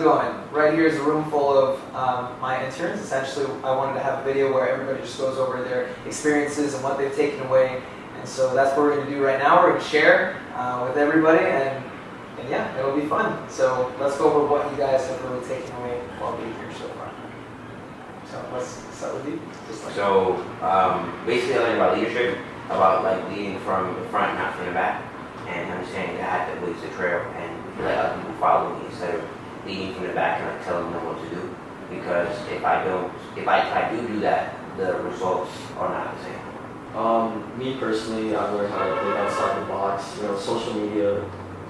it going? Right here is a room full of my interns. Essentially, I wanted to have a video where everybody just goes over their experiences and what they've taken away. And so that's what we're going to do right now. We're going to share with everybody, and yeah, it'll be fun. So let's go over what you guys have really taken away while being here so far. So let's start with you. Basically I learned about leadership, about like leading from the front, not from the back, and understanding that I have to blaze the trail and let other people follow me instead of leading from the back and like telling them what to do. Because if I do that, the results are not the same. Me personally, I've learned how to think outside the box. Social media,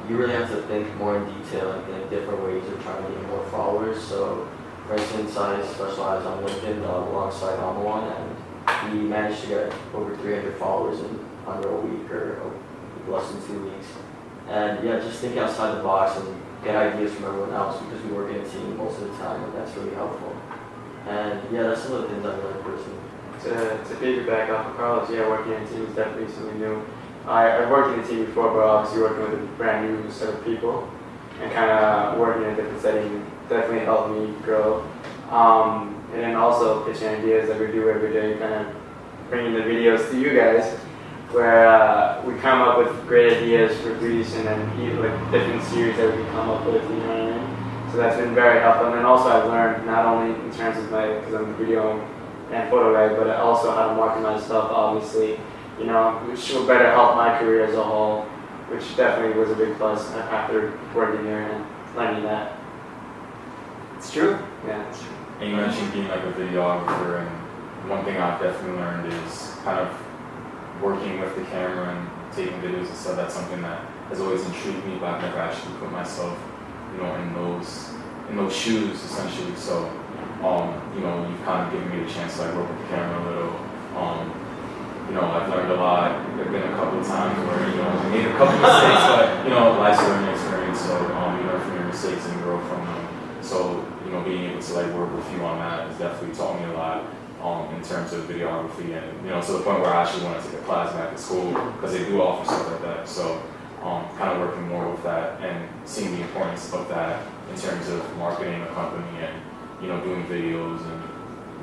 you really have to think more in detail and think different ways of trying to get more followers. So, for instance, I specialize on LinkedIn alongside Amawan, and we managed to get over 300 followers in under a week or less than 2 weeks. And yeah, just think outside the box and get ideas from everyone else, because we work in a team most of the time, and that's really helpful. And yeah, that's some of the things I've learned personally. To piggyback off of Carlos, yeah, working in a team is definitely something new. I've worked in a team before, but obviously working with a brand new set of people and kind of working in a different setting definitely helped me grow. And then also pitching ideas that we do every day, kind of bringing the videos to you guys, where we come up with great ideas for Greece and then like different series that we can come up with, you know what I mean? So that's been very helpful. And then also I've learned not only in terms of because I'm a video and photo guy, but also how to market my stuff, obviously, which will better help my career as a whole, which definitely was a big plus after working here and learning that. It's true. Yeah, it's true. And you mentioned being like a videographer, and one thing I've definitely learned is kind of working with the camera and taking videos and stuff. That's something that has always intrigued me, but I've never actually put myself, in those shoes essentially. So, you've kind of given me the chance to like work with the camera a little. I've learned a lot. There've been a couple of times where, I made a couple of mistakes, but, life's a learning experience, so, you learn from your mistakes and grow from them. So, being able to, like, work with you on that has definitely taught me a lot, in terms of videography, and, to the point where I actually want to take a class back at school, because they do offer stuff like that. So, kind of working more with that and seeing the importance of that in terms of marketing a company and, doing videos and,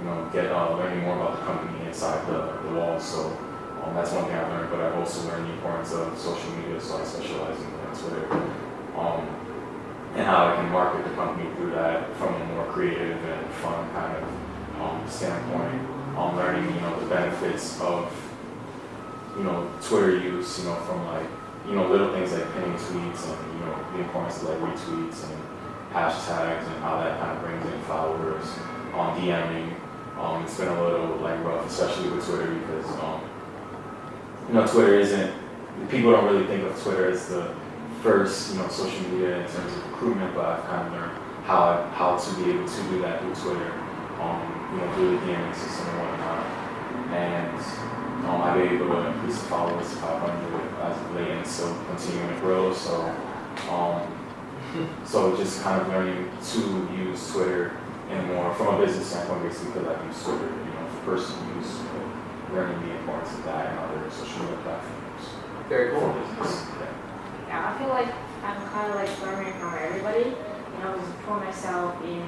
learning more about the company inside the walls. So that's one thing I've learned, but I've also learned the importance of social media, so I specialize in Twitter, and how I can market the company through that from a more creative and fun kind of standpoint. Learning, the benefits of, Twitter use, from like, little things like pinning tweets and, the importance of like retweets and hashtags and how that kind of brings in followers on DMing. It's been a little like rough, especially with Twitter, because Twitter isn't. People don't really think of Twitter as the first social media in terms of recruitment, but I've kind of learned how to be able to do that through Twitter, through the DMing system and whatnot, and I've been able to increase the followers to 500 as of late, and still continuing to grow. So just kind of learning to use Twitter and more from a business standpoint, basically, because I use Twitter, for personal use, learning the importance of that and other social media platforms. Very cool. For business. Yeah, I feel like I'm kind of like learning from everybody. Just put myself in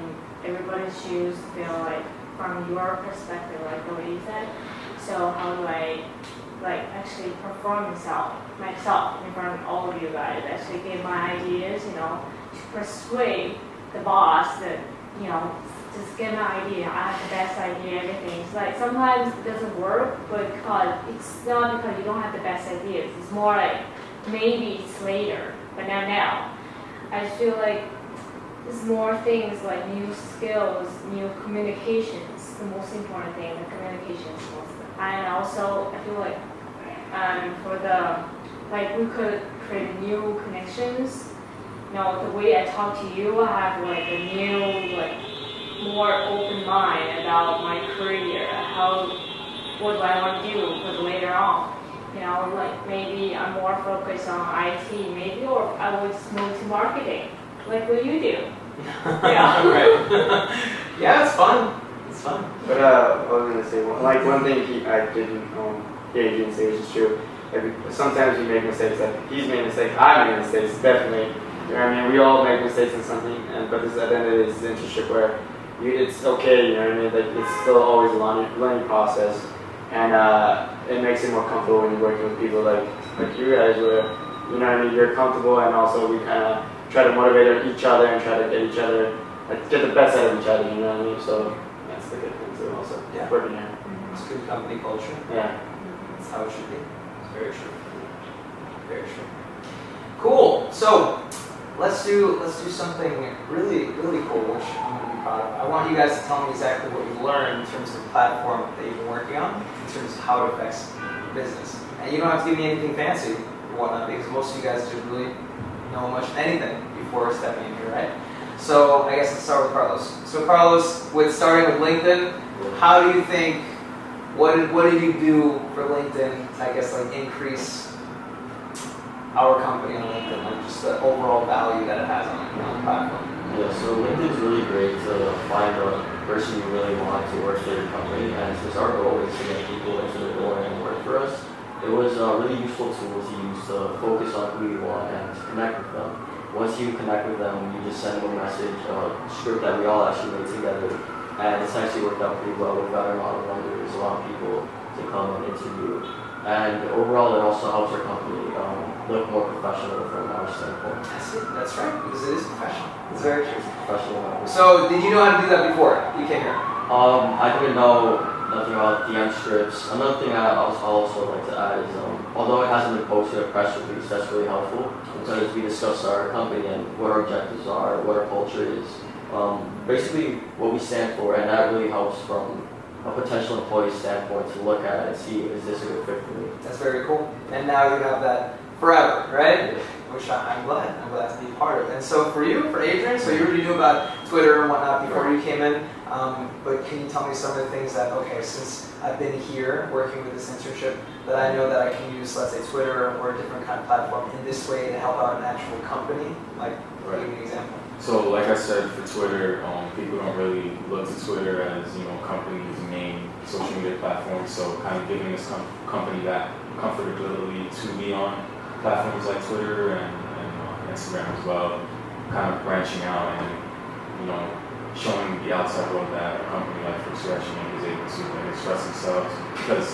everybody's shoes, feel like from your perspective, like the way you said. So how do I actually perform myself in front of all of you guys? Actually give my ideas, to persuade the boss that, just get my idea. I have the best idea, everything. It's like sometimes it doesn't work, but it's not because you don't have the best ideas. It's more like maybe it's later, but not now. I just feel like there's more things like new skills, new communications. The most important thing, the communications. And also, I feel like we could create new connections. The way I talk to you, I have like a new, more open mind about my career. What do I want to do for later on? Maybe I'm more focused on IT, maybe, or I would move to marketing, like what you do. Yeah, right. Yeah, it's fun. It's fun. But I was gonna say one thing I didn't hear you didn't say, which is true. Sometimes you make mistakes. Like he's made mistakes, I made mistakes. Definitely. You know what I mean? We all make mistakes in something, but this, at the end of the day, it's an internship where it's okay, you know what I mean? Like, it's still always a learning process, and it makes it more comfortable when you're working with people like you guys, where, you know what I mean, you're comfortable, and also we kind of try to motivate each other and try to get each other, like, get the best out of each other, you know what I mean? So that's the good thing too, also. Yeah. Working here. It's good company culture. Yeah. That's how it should be. It's very true. Very true. Cool. So let's do something really cool, which I'm going to be proud of. I want you guys to tell me exactly what you've learned in terms of the platform that you've been working on, in terms of how it affects business. And you don't have to give me anything fancy or whatnot, because most of you guys didn't really know much anything before stepping in here, right? So I guess let's start with Carlos. So Carlos, with starting with LinkedIn, how do you think? What did you do for LinkedIn? I guess like increase our company on LinkedIn, like just the overall value that it has on the platform. Yeah, so LinkedIn's really great to find a person you really want to work for your company, and since our goal is to get people into the door and work for us, it was a really useful tool to use to focus on who you want and to connect with them. Once you connect with them, you just send them a message, a script that we all actually made together, and it's actually worked out pretty well. We've gotten a lot of wonders, a lot of people to come and interview. And overall, it also helps our company look more professional from our standpoint. That's it. That's right, because it is professional. It's very true. Professional. So, did you know how to do that before you came here? I didn't know nothing about DM scripts. Another thing I also like to add is, although it hasn't been posted a press release, that's really helpful because we discuss our company and what our objectives are, what our culture is, basically what we stand for, and that really helps from a potential employee standpoint to look at and see, is this a good fit for me? That's very cool. And now you have that forever, right? Which I'm glad to be part of. And so for you, for Adrian, so you already knew about Twitter and whatnot before you came in, but can you tell me some of the things that, okay, since I've been here working with this internship, that I know that I can use, let's say, Twitter or a different kind of platform in this way to help out an actual company? Like, give me an example. So, like I said, for Twitter, people don't really look to Twitter as, company's main social media platform. So, kind of giving this company that comfortability to be on platforms like Twitter and Instagram as well, kind of branching out and, showing the outside world that a company like First Reaction is able to express themselves, because,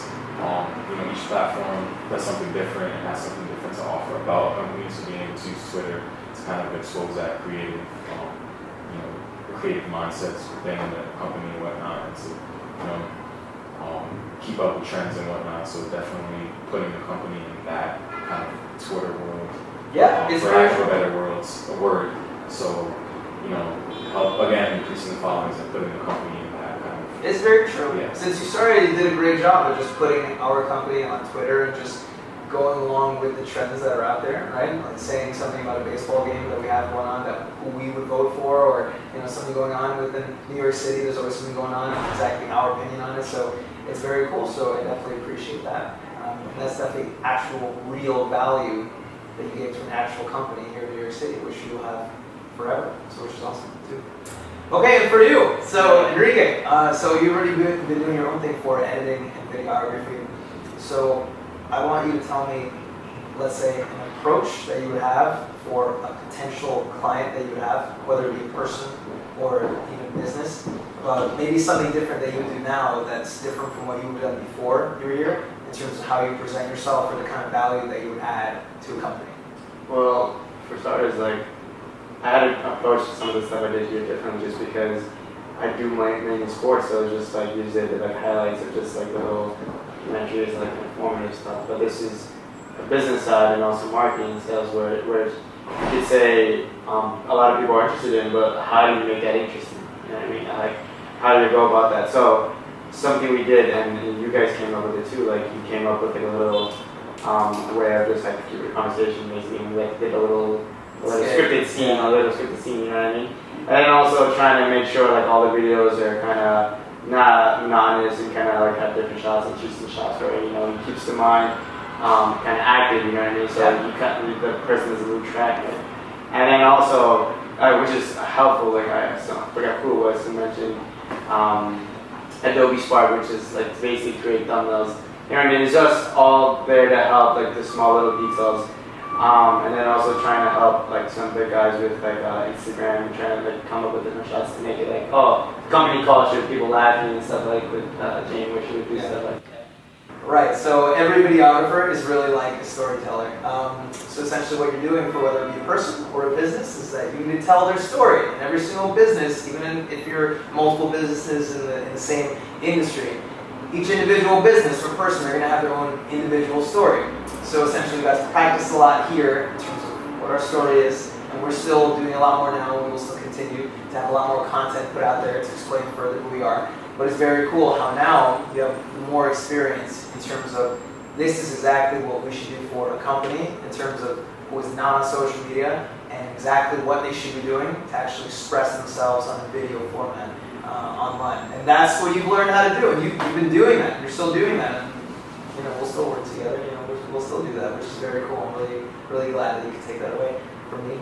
each platform does something different and has something different to offer about companies. So being able to use Twitter to kind of expose that creative mindsets within the company and whatnot, and to keep up with trends and whatnot. So definitely putting the company in that kind of Twitter world. Yeah, it's for very lack of true. a better word. So help again increasing the followings and putting the company in that kind of. It's very true. Yeah. Since you started, you did a great job of just putting our company on Twitter and just going along with the trends that are out there, right? Like saying something about a baseball game that we have going on that who we would vote for, or something going on within New York City. There's always something going on, exactly our opinion on it. So it's very cool. So I definitely appreciate that. And that's definitely actual, real value that you gave to an actual company here in New York City, which you will have forever. So which is awesome too. Okay, and for you, so Enrique, so you've already been doing your own thing for editing and videography. So I want you to tell me, let's say, an approach that you would have for a potential client that you would have, whether it be a person or even business, maybe something different that you would do now that's different from what you would have done before you were here, in terms of how you present yourself or the kind of value that you would add to a company. Well, for starters, I had to approach some of the stuff I did here differently just because I do mainly sports, so it's just usually the highlights of just little documentaries, informative stuff. But this is a business side and also marketing and sales where you could say a lot of people are interested in, but how do you make that interesting? You know what I mean? How do you go about that? So something we did, and you guys came up with it too. You came up with a little way of just keep a conversation, basically. And we did a little scripted scene, you know what I mean? And then also trying to make sure all the videos are kind of not monotonous and kind of have different shots, interesting shots where it keeps the mind kind of active, you know what I mean? So the person doesn't lose track of it. And then also, which is helpful, I forgot who it was to mention, Adobe Spark, which is to basically create thumbnails. You know what I mean? It's just all there to help the small little details And then also trying to help like some big guys with like Instagram, trying to like come up with different shots to make it like, oh, company culture, people laughing and stuff like with Jane, where she would do stuff like that. Right, so every videographer is really like a storyteller. So essentially what you're doing for whether it be a person or a business is that you need to tell their story. And every single business, even if you're multiple businesses in the same industry, each individual business or person are going to have their own individual story. So essentially we got to practice a lot here in terms of what our story is, and we're still doing a lot more now, and we will still continue to have a lot more content put out there to explain further who we are. But it's very cool how now you have more experience in terms of this is exactly what we should do for a company in terms of who is not on social media and exactly what they should be doing to actually express themselves on a video format online. And that's what you've learned how to do. And you've been doing that. You're still doing that. And, we'll still work together. We'll still do that, which is very cool. I'm really, really glad that you can take that away from me.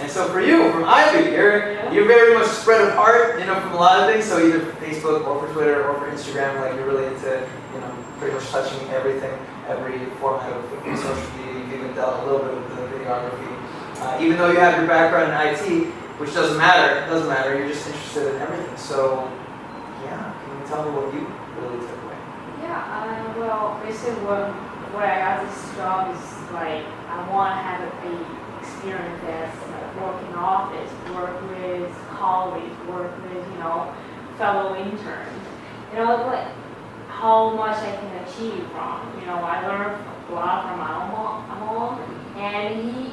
And so for you, from Ivy, you're very much spread apart, from a lot of things. So either for Facebook or for Twitter or for Instagram, like you're really into, pretty much touching everything, every format of social media. You've even dealt a little bit with the videography. Even though you have your background in IT, which doesn't matter. It doesn't matter. You're just interested in everything. So, yeah, can you tell me what you really took away? Yeah, well, basically what I got this job is like I want to have a big experience as work in office, work with colleagues, work with fellow interns. Like how much I can achieve from. I learned a lot from Amal, and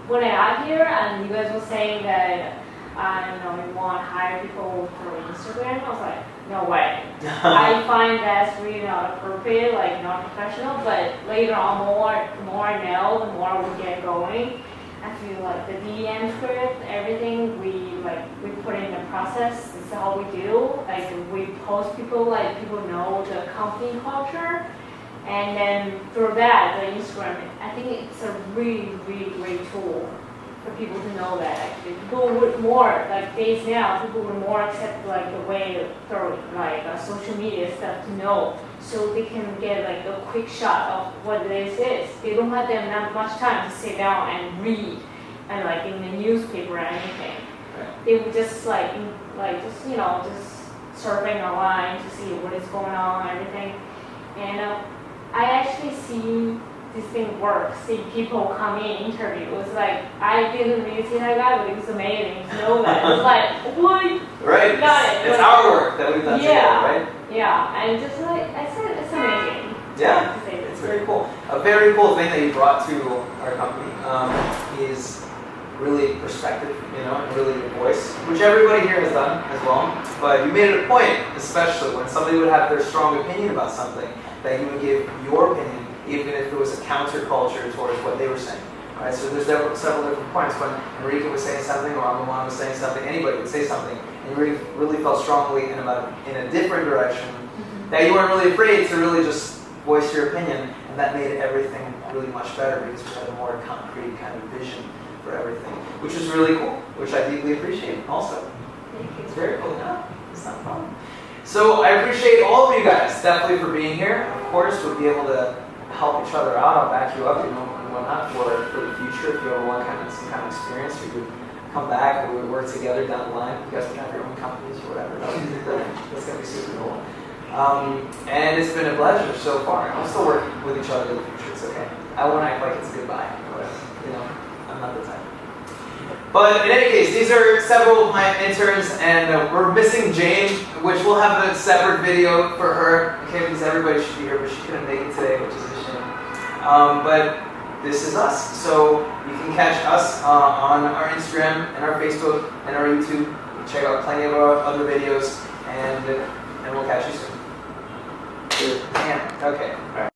when I got here, and you guys were saying that you want to hire people through Instagram, I was like, no way. I find that's really not appropriate, like not professional. But later on, the more I know, the more we get going. I feel like the DM script, everything we put in the process. This is how we do. Like we post people, like people know the company culture, and then through that, the Instagram. I think it's a really, really great tool for people to know that. Actually, people would more days now. People would more accept the way through social media stuff to know, so they can get a quick shot of what this is. They don't have them that much time to sit down and read, and in the newspaper or anything. Right. They would just just surfing online to see what is going on and everything. And I actually see this thing work. See people come in, interview. It was I didn't really see like that, but it was amazing to know that. It was what? Right. Got it. It's our work that we've done together, right? Yeah, and just I said, it's amazing. Yeah, it's very cool. A very cool thing that you brought to our company is really perspective, and really your voice, which everybody here has done as well. But you made it a point, especially when somebody would have their strong opinion about something, that you would give your opinion, even if it was a counterculture towards what they were saying. Right? So there's several different points. When Enrique was saying something, or Amman was saying something, anybody would say something, and you really felt strongly in a different direction, that you weren't really afraid to really just voice your opinion, and that made everything really much better because we had a more concrete kind of vision for everything, which is really cool, which I deeply appreciate also. It's very cool. No, it's not a problem. So I appreciate all of you guys, definitely for being here. Of course, we'll be able to help each other out. I'll back you up, and whatnot for the future. If you ever want some kind of experience, we could come back and we would work together down the line. You guys can have your own companies or whatever. That's going to be super cool. And it's been a pleasure so far. I'll still work with each other in the future. It's okay. I won't act like it's goodbye. But, I'm not the type. But in any case, these are several of my interns, and we're missing Jane, which we'll have a separate video for her. Okay, because everybody should be here, but she couldn't make it today, which is a shame. But this is us. So you can catch us on our Instagram and our Facebook and our YouTube. Check out plenty of our other videos, and we'll catch you soon. Yeah. Okay. All right.